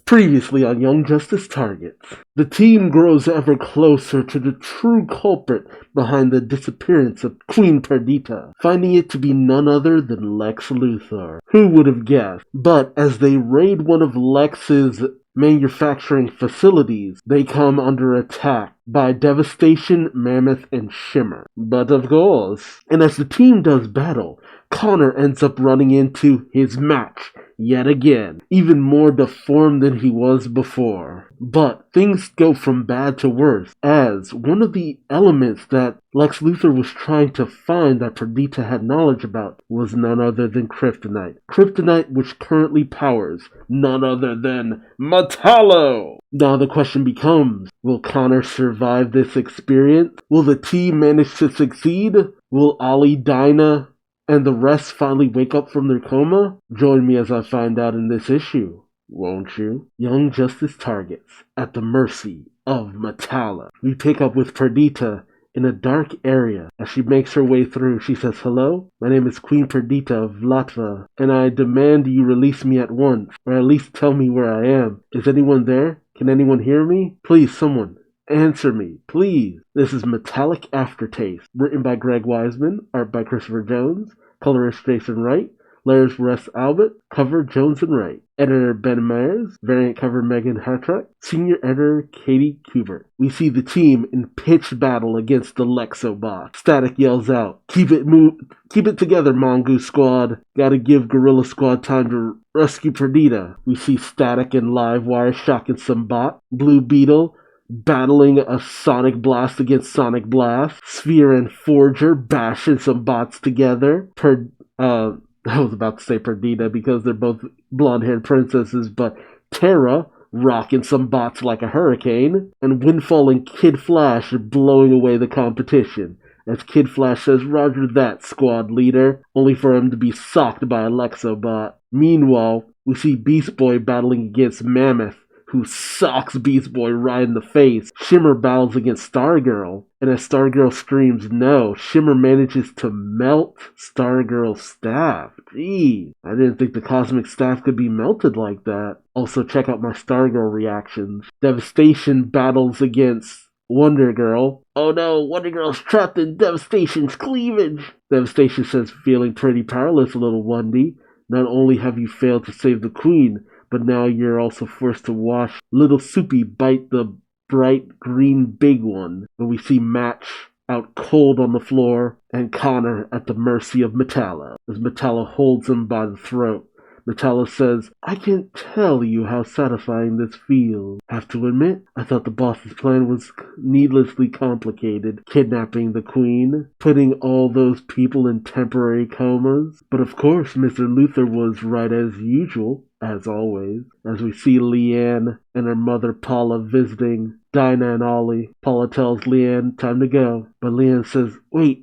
Previously on Young Justice Targets, the team grows ever closer to the true culprit behind the disappearance of Queen Perdita, finding it to be none other than Lex Luthor. Who would have guessed? But as they raid one of Lex's manufacturing facilities, they come under attack by Devastation, Mammoth, and Shimmer. But of course, and as the team does battle, Connor ends up running into his match yet again, even more deformed than he was before. But things go from bad to worse, as one of the elements that Lex Luthor was trying to find that Perdita had knowledge about was none other than kryptonite. Kryptonite which currently powers none other than Metallo! Now the question becomes, will Connor survive this experience? Will the team manage to succeed? Will Ollie, Dinah, and the rest finally wake up from their coma? Join me as I find out in this issue, won't you? Young Justice Targets, at the mercy of Metallo. We pick up with Perdita in a dark area. As she makes her way through, she says, "Hello, my name is Queen Perdita of Latva, and I demand you release me at once, or at least tell me where I am. Is anyone there? Can anyone hear me? Please, someone. Answer me, please." This is Metallic Aftertaste, written by Greg Wiseman, art by Christopher Jones, colorist Jason Wright, layers Russ Albert, cover Jones and Wright, editor Ben Myers, variant cover Megan Hartruck, senior editor Katie Kubert. We see the team in pitched battle against the Lexobot. Static yells out, keep it together, Mongoose Squad. Gotta give Gorilla Squad time to rescue Perdita." We see Static and Livewire shocking some bot. Blue Beetle battling a Sonic Blast against Sonic Blast. Sphere and Forger bashing some bots together. I was about to say Perdita because they're both blonde-haired princesses, but Terra rocking some bots like a hurricane. And Windfall and Kid Flash are blowing away the competition. As Kid Flash says, "Roger that, squad leader," only for him to be socked by a Lexobot. Meanwhile, we see Beast Boy battling against Mammoth, who socks Beast Boy right in the face. Shimmer battles against Stargirl, and as Stargirl screams no, Shimmer manages to melt Stargirl's staff. Jeez, I didn't think the cosmic staff could be melted like that. Also, check out my Stargirl reactions. Devastation battles against Wonder Girl. Oh no, Wonder Girl's trapped in Devastation's cleavage. Devastation says, "Feeling pretty powerless, little Wendy. Not only have you failed to save the Queen, but now you're also forced to watch Little Soupy bite the bright green big one." And we see Match out cold on the floor, and Connor at the mercy of Metallo, as Metallo holds him by the throat. Metallo says, "I can't tell you how satisfying this feels. Have to admit, I thought the boss's plan was needlessly complicated. Kidnapping the Queen, putting all those people in temporary comas. But of course, Mr. Luthor was right as usual, as always." As we see Leanne and her mother Paula visiting Dinah and Ollie. Paula tells Leanne time to go, but Leanne says, wait,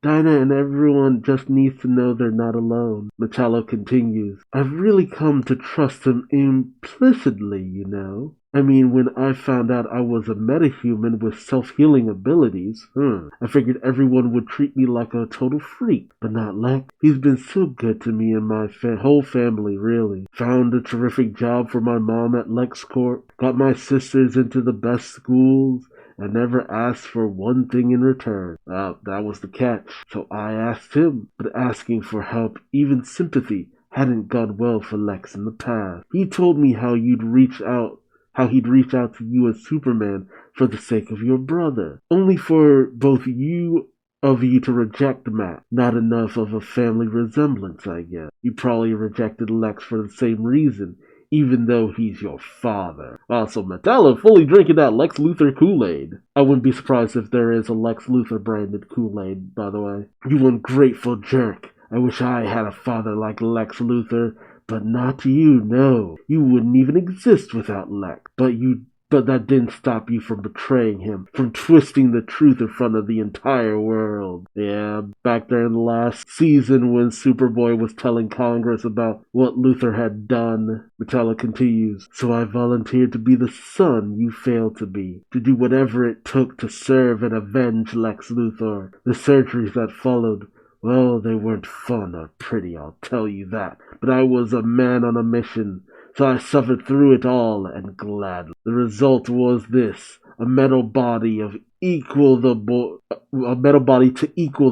Dinah and everyone just needs to know they're not alone. Metallo continues, "I've really come to trust him implicitly, you know. I mean, when I found out I was a metahuman with self-healing abilities, I figured everyone would treat me like a total freak, but not Lex. He's been so good to me and my whole family, really. Found a terrific job for my mom at LexCorp, got my sisters into the best schools, and never asked for one thing in return. That was the catch. So I asked him, but asking for help, even sympathy, hadn't gone well for Lex in the past. He told me how he'd reach out to you as Superman for the sake of your brother. Only for both of you to reject Matt. Not enough of a family resemblance, I guess. You probably rejected Lex for the same reason, even though he's your father." So Metallo fully drinking that Lex Luthor Kool-Aid. I wouldn't be surprised if there is a Lex Luthor branded Kool-Aid, by the way. "You ungrateful jerk. I wish I had a father like Lex Luthor. But not you, no. You wouldn't even exist without Lex. But that didn't stop you from betraying him, from twisting the truth in front of the entire world." Yeah, back there in the last season when Superboy was telling Congress about what Luthor had done, Metallo continues, "So I volunteered to be the son you failed to be, to do whatever it took to serve and avenge Lex Luthor. The surgeries that followed, well, they weren't fun or pretty, I'll tell you that. But I was a man on a mission, so I suffered through it all and gladly. The result was this: a metal body to equal the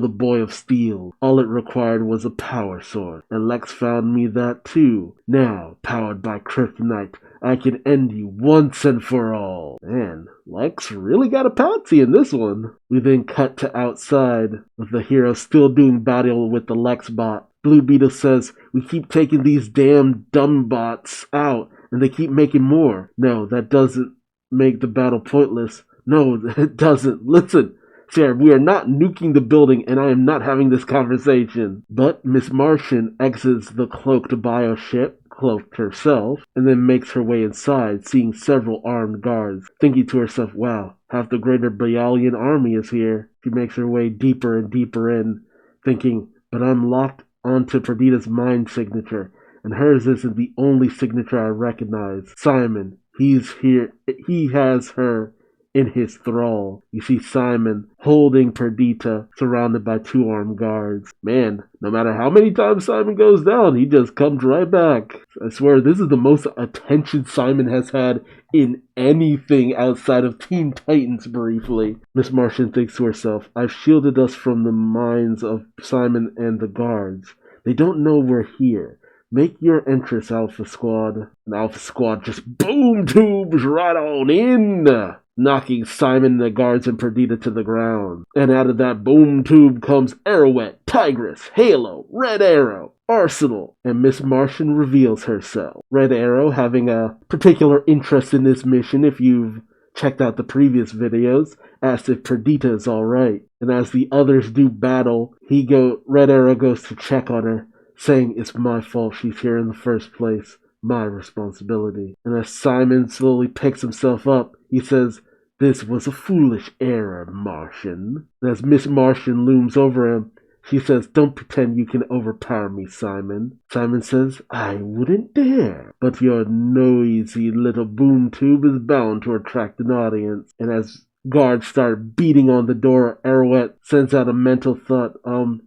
boy of steel. All it required was a power sword, and Lex found me that too. Now, powered by kryptonite, I can end you once and for all. Man, Lex really got a patsy in this one. We then cut to outside, with the hero still doing battle with the Lex bot. Blue Beetle says, "We keep taking these damn dumb bots out, and they keep making more." No, that doesn't make the battle pointless. No, it doesn't. Listen, sir, we are not nuking the building, and I am not having this conversation. But Miss Martian exits the cloaked bioship, cloaked herself, and then makes her way inside, seeing several armed guards, thinking to herself, wow, half the greater Bialian army is here. She makes her way deeper and deeper in, thinking, but I'm locked onto Perdita's mind signature, and hers isn't the only signature I recognize. Simon, he's here. He has her in his thrall. You see Simon holding Perdita, surrounded by two armed guards. Man, no matter how many times Simon goes down, he just comes right back. I swear, this is the most attention Simon has had in anything outside of Teen Titans briefly. Miss Martian thinks to herself, I've shielded us from the minds of Simon and the guards. They don't know we're here. Make your entrance, Alpha Squad. And Alpha Squad just boom tubes right on in, knocking Simon, the guards, and Perdita to the ground. And out of that boom tube comes Arrowette, Tigress, Halo, Red Arrow, Arsenal, and Miss Martian reveals herself. Red Arrow having a particular interest in this mission, if you've checked out the previous videos, asks if Perdita is alright. And as the others do battle, Red Arrow goes to check on her, saying it's my fault she's here in the first place. My responsibility. And as Simon slowly picks himself up, he says, this was a foolish error, Martian. And as Miss Martian looms over him, she says, don't pretend you can overpower me, Simon. Simon says, I wouldn't dare. But your noisy little boom tube is bound to attract an audience. And as guards start beating on the door, Arrowette sends out a mental thought,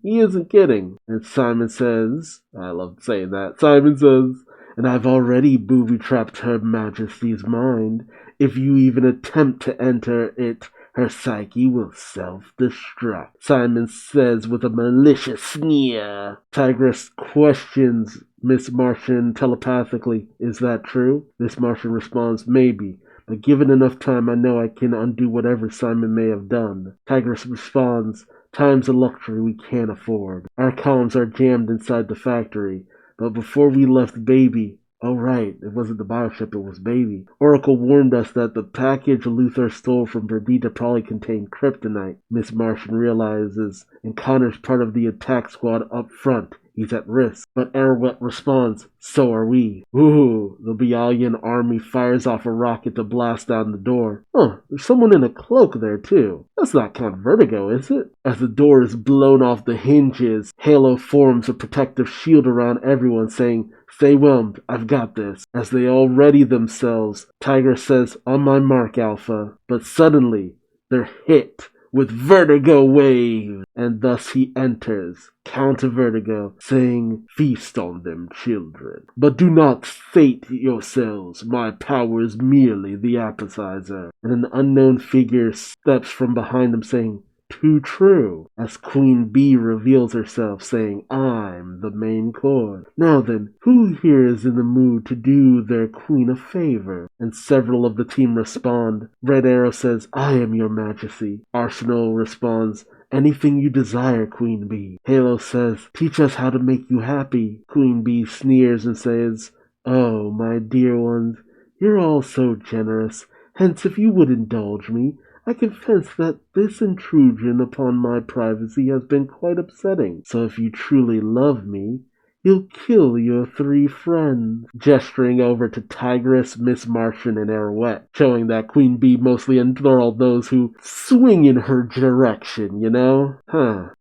he isn't kidding. And Simon says, I love saying that, Simon says, and I've already booby-trapped Her Majesty's mind. If you even attempt to enter it, her psyche will self-destruct. Simon says with a malicious sneer. Tigress questions Miss Martian telepathically, is that true? Miss Martian responds, maybe. But given enough time, I know I can undo whatever Simon may have done. Tigress responds, time's a luxury we can't afford. Our comms are jammed inside the factory. But before we left Baby, oh right, it wasn't the bioship, it was Baby. Oracle warned us that the package Luthor stole from Perdita probably contained kryptonite. Miss Martian realizes, and Connor's part of the attack squad up front. He's at risk. But Arrowette responds, so are we. Ooh, the Bialian army fires off a rocket to blast down the door. Huh, there's someone in a cloak there too. That's not Count Vertigo, is it? As the door is blown off the hinges, Halo forms a protective shield around everyone, saying, stay whelmed, I've got this. As they all ready themselves, Tigress says, on my mark, Alpha. But suddenly, they're hit with Vertigo Wave, and thus he enters, Count Vertigo, saying, feast on them, children. But do not sate yourselves, my power is merely the appetizer. And an unknown figure steps from behind him, saying, too true, as Queen Bee reveals herself, saying, I'm the main core. Now then, who here is in the mood to do their queen a favor? And several of the team respond. Red Arrow says, I am your majesty. Arsenal responds, anything you desire, Queen Bee. Halo says, teach us how to make you happy. Queen Bee sneers and says, oh, my dear ones, you're all so generous. Hence, if you would indulge me, I confess that this intrusion upon my privacy has been quite upsetting. So if you truly love me, you'll kill your 3 friends. Gesturing over to Tigress, Miss Martian, and Arrowette, showing that Queen Bee mostly enthralled those who swing in her direction, you know?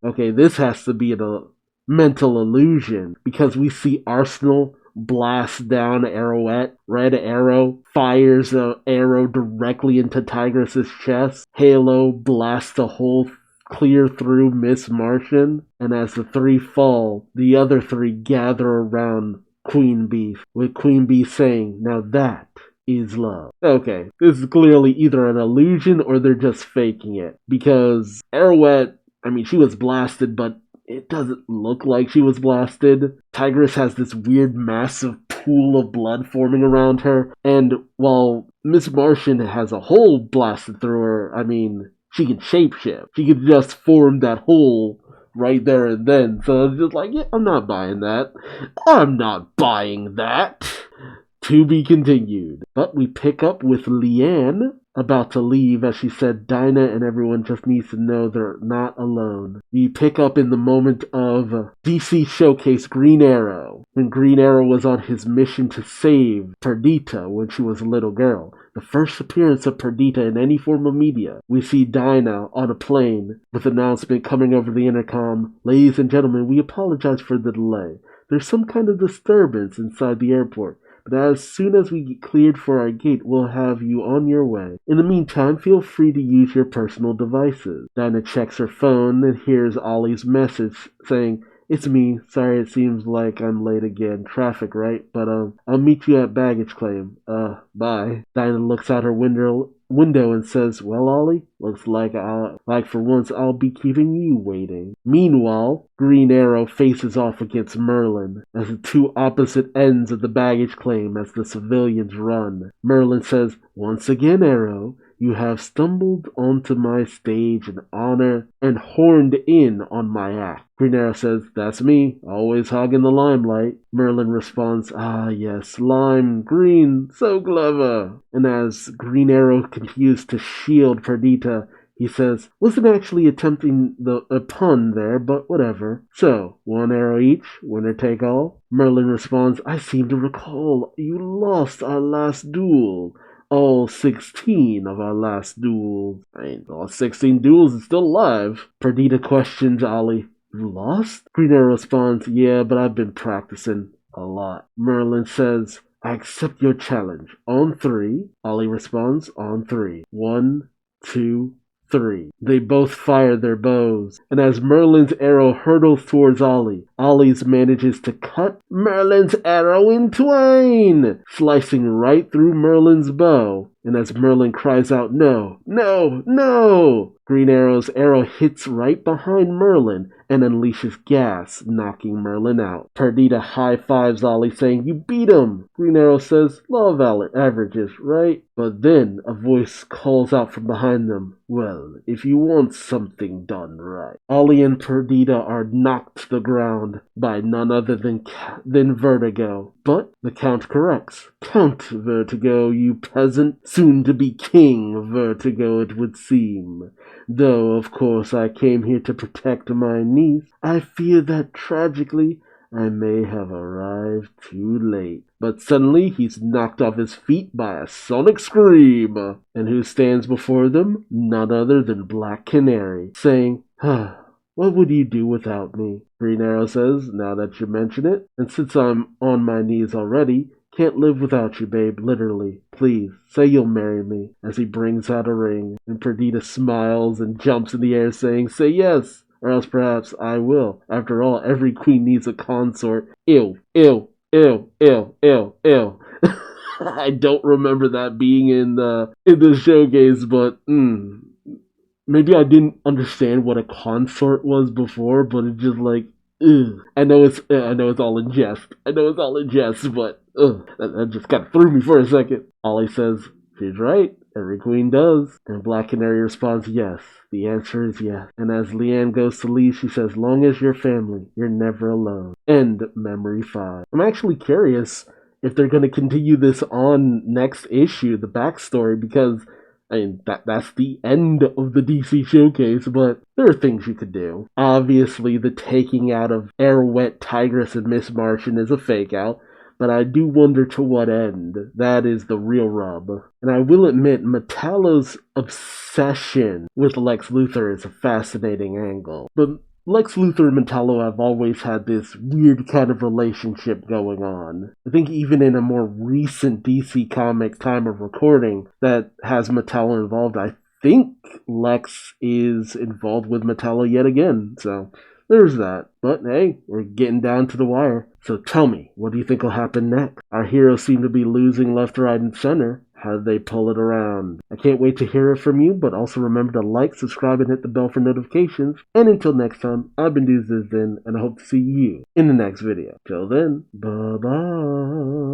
Okay, this has to be a mental illusion, because we see Arsenal blast down Arrowette. Red Arrow fires an arrow directly into Tigress's chest. Halo blasts a hole clear through Miss Martian. And as the 3 fall, the other 3 gather around Queen Bee, with Queen Bee saying, "Now that is love." Okay, this is clearly either an illusion or they're just faking it. Because Arrowette, I mean, she was blasted, but it doesn't look like she was blasted. Tigress has this weird massive pool of blood forming around her, and while Miss Martian has a hole blasted through her, I mean, she can shapeshift. She can just form that hole right there and then. So it's just like, yeah, I'm not buying that. I'm not buying that. To be continued. But we pick up with Leanne about to leave, as she said Dinah and everyone just needs to know they're not alone. We pick up in the moment of DC Showcase Green Arrow, when Green Arrow was on his mission to save Perdita when she was a little girl. The first appearance of Perdita in any form of media. We see Dinah on a plane with an announcement coming over the intercom. "Ladies and gentlemen, we apologize for the delay. There's some kind of disturbance inside the airport. But as soon as we get cleared for our gate, we'll have you on your way. In the meantime, feel free to use your personal devices." Dinah checks her phone and hears Ollie's message saying, "It's me. Sorry it seems like I'm late again. Traffic, right? But I'll meet you at baggage claim. Bye." Dinah looks out her window and says, "Well, Ollie, looks like for once I'll be keeping you waiting." Meanwhile, Green Arrow faces off against Merlin as the two opposite ends of the baggage claim as the civilians run. Merlin says, "Once again, Arrow, you have stumbled onto my stage in honor and horned in on my act." Green Arrow says, "That's me, always hogging the limelight." Merlin responds, "Ah yes, lime, green, so clever." And as Green Arrow continues to shield Perdita, he says, "Wasn't actually attempting a pun there, but whatever. So, one arrow each, winner take all?" Merlin responds, "I seem to recall you lost our last duel. All 16 of our last duels." I mean, all 16 duels is still alive. Perdita questions Ollie, "You lost?" Green Arrow responds, "Yeah, but I've been practicing a lot." Merlin says, "I accept your challenge. On 3. Ollie responds, "On 3. 1, 2, 3. They both fire their bows, and as Merlin's arrow hurtles towards Ollie, Ollie's manages to cut Merlin's arrow in twain, slicing right through Merlin's bow. And as Merlin cries out, "No, no, no!" Green Arrow's arrow hits right behind Merlin and unleashes gas, knocking Merlin out. Perdita high-fives Ollie, saying, "You beat him!" Green Arrow says, "Law of averages, right?" But then a voice calls out from behind them, "Well, if you want something done right." Ollie and Perdita are knocked to the ground by none other than Vertigo. But the Count corrects. "Count Vertigo, you peasant. Soon to be King Vertigo, it would seem. Though, of course, I came here to protect my niece. I fear that, tragically, I may have arrived too late." But suddenly he's knocked off his feet by a sonic scream. And who stands before them? None other than Black Canary, saying, "What would you do without me?" Green Arrow says, "Now that you mention it, and since I'm on my knees already, can't live without you, babe, literally. Please, say you'll marry me," as he brings out a ring. And Perdita smiles and jumps in the air saying, "Say yes, or else perhaps I will. After all, every queen needs a consort." Ew, ew, ew, ew, ew, ew. I don't remember that being in the showcase, but maybe I didn't understand what a consort was before, but it's just like, ugh. I know it's all in jest. But that just kind of threw me for a second. Ollie says, "She's right. Every queen does." And Black Canary responds, "Yes. The answer is yes." And as Leanne goes to leave, she says, "Long as you're family, you're never alone." End Memory 5. I'm actually curious if they're going to continue this on next issue, the backstory, because I mean, that's the end of the DC Showcase, but there are things you could do. Obviously, the taking out of Arrowette, Tigress, and Miss Martian is a fake out, but I do wonder to what end. That is the real rub. And I will admit, Metallo's obsession with Lex Luthor is a fascinating angle. But Lex Luthor and Metallo have always had this weird kind of relationship going on. I think even in a more recent DC Comics time of recording that has Metallo involved, I think Lex is involved with Metallo yet again. So there's that. But hey, we're getting down to the wire. So tell me, what do you think will happen next? Our heroes seem to be losing left, right, and center. How did they pull it around? I can't wait to hear it from you, but also remember to like, subscribe, and hit the bell for notifications. And until next time, I've been Duuz-Diz-Din, and I hope to see you in the next video. Till then, bye-bye.